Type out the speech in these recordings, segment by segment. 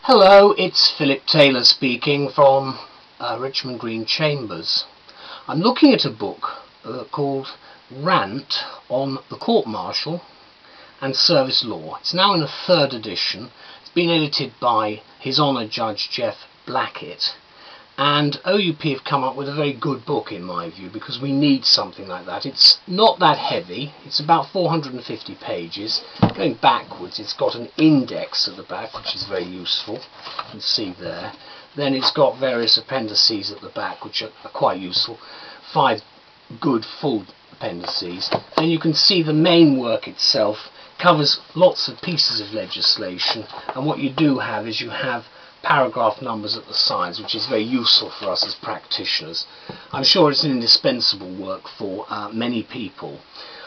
Hello, it's Philip Taylor speaking from Richmond Green Chambers. I'm looking at a book called Rant on the court-martial and service law. It's now in a third edition. It's been edited by His Honour Judge Jeff Blackett, and OUP have come up with a very good book in my view, because we need something like that. It's not that heavy, it's about 450 pages. Going backwards, it's got an index at the back, which is very useful, you can see there. Then it's got various appendices at the back, which are quite useful, 5 good full appendices. Then you can see the main work itself covers lots of pieces of legislation, and what you do have is you have paragraph numbers at the sides, which is very useful for us as practitioners. I'm sure it's an indispensable work for many people.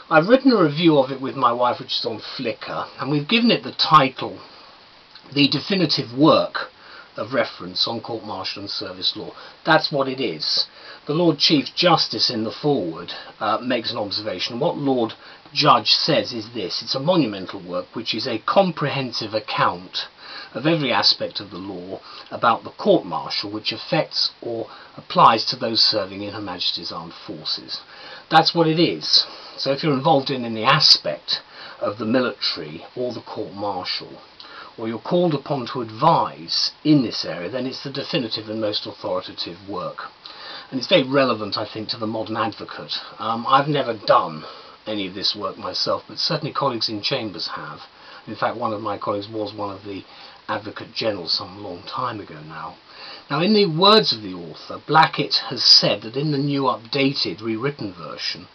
I've written a review of it with my wife, which is on Flickr, and we've given it the title, The Definitive Work of Reference on Court-Martial and Service Law. That's what it is. The Lord Chief Justice in the foreword makes an observation. What Lord Judge says is this: it's a monumental work which is a comprehensive account of every aspect of the law about the court-martial which affects or applies to those serving in Her Majestys Armed Forces. That's what it is. So if you're involved in any aspect of the military or the court-martial, or you're called upon to advise in this area, then it's the definitive and most authoritative work. And it's very relevant, I think, to the modern advocate. I've never done any of this work myself, but certainly colleagues in chambers have. In fact, one of my colleagues was one of the Advocate General some long time ago now. Now, in the words of the author, Blackett has said that in the new updated rewritten version,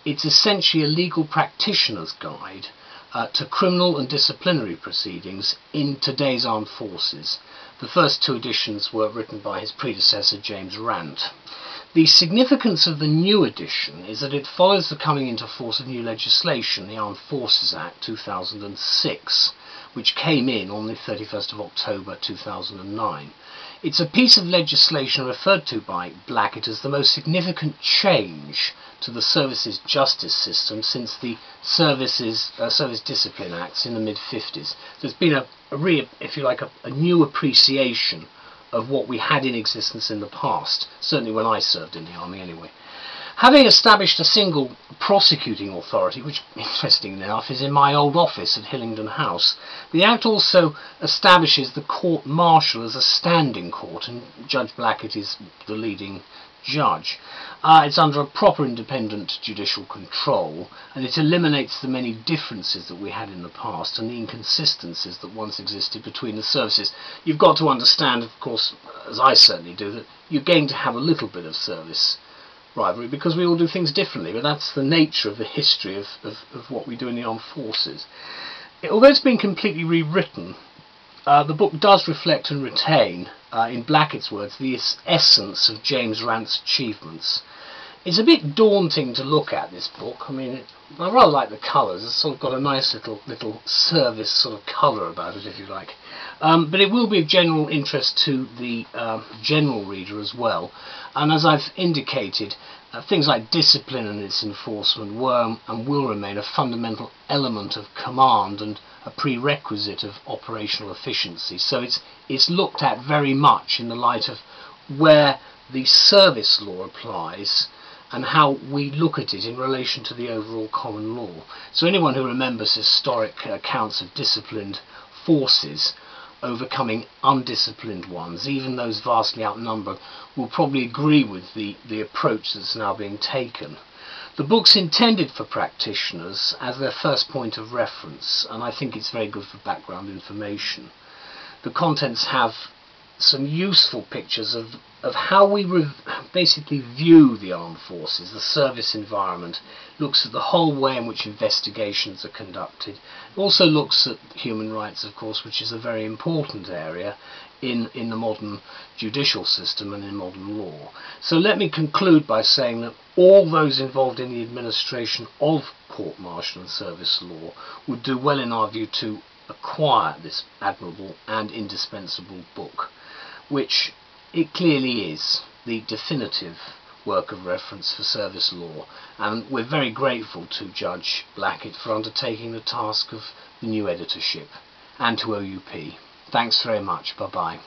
it's essentially a legal practitioner's guide to criminal and disciplinary proceedings in today's armed forces. The first 2 editions were written by his predecessor, James Rant. The significance of the new edition is that it follows the coming into force of new legislation, the Armed Forces Act 2006, which came in on the 31st of October 2009. It's a piece of legislation referred to by Blackett as the most significant change to the services justice system since the Service Discipline Acts in the mid-50s. There's been a new appreciation of what we had in existence in the past, certainly when I served in the army anyway. Having established a single prosecuting authority, which, interestingly enough, is in my old office at Hillingdon House, the Act also establishes the court-martial as a standing court, and Judge Blackett is the leading judge. It's under a proper independent judicial control, and it eliminates the many differences that we had in the past and the inconsistencies that once existed between the services. You've got to understand, of course, as I certainly do, that you're going to have a little bit of service rivalry because we all do things differently, but that's the nature of the history of what we do in the armed forces. Although it's been completely rewritten, the book does reflect and retain, in Blackett's words, the essence of James Rant's achievements. It's a bit daunting to look at, this book. I mean, I rather like the colours. It's sort of got a nice little service sort of colour about it, if you like. But it will be of general interest to the general reader as well. And as I've indicated, things like discipline and its enforcement were and will remain a fundamental element of command and a prerequisite of operational efficiency. So it's looked at very much in the light of where the service law applies and how we look at it in relation to the overall common law. So anyone who remembers historic accounts of disciplined forces overcoming undisciplined ones, even those vastly outnumbered, will probably agree with the approach that's now being taken. The book's intended for practitioners as their first point of reference, and I think it's very good for background information. The contents have some useful pictures of how we basically view the armed forces, the service environment. It looks at the whole way in which investigations are conducted. It also looks at human rights, of course, which is a very important area in the modern judicial system and in modern law. So let me conclude by saying that all those involved in the administration of court-martial and service law would do well, in our view, to acquire this admirable and indispensable book, which it clearly is the definitive work of reference for service law, and we're very grateful to Judge Blackett for undertaking the task of the new editorship, and to OUP. Thanks very much. Bye bye.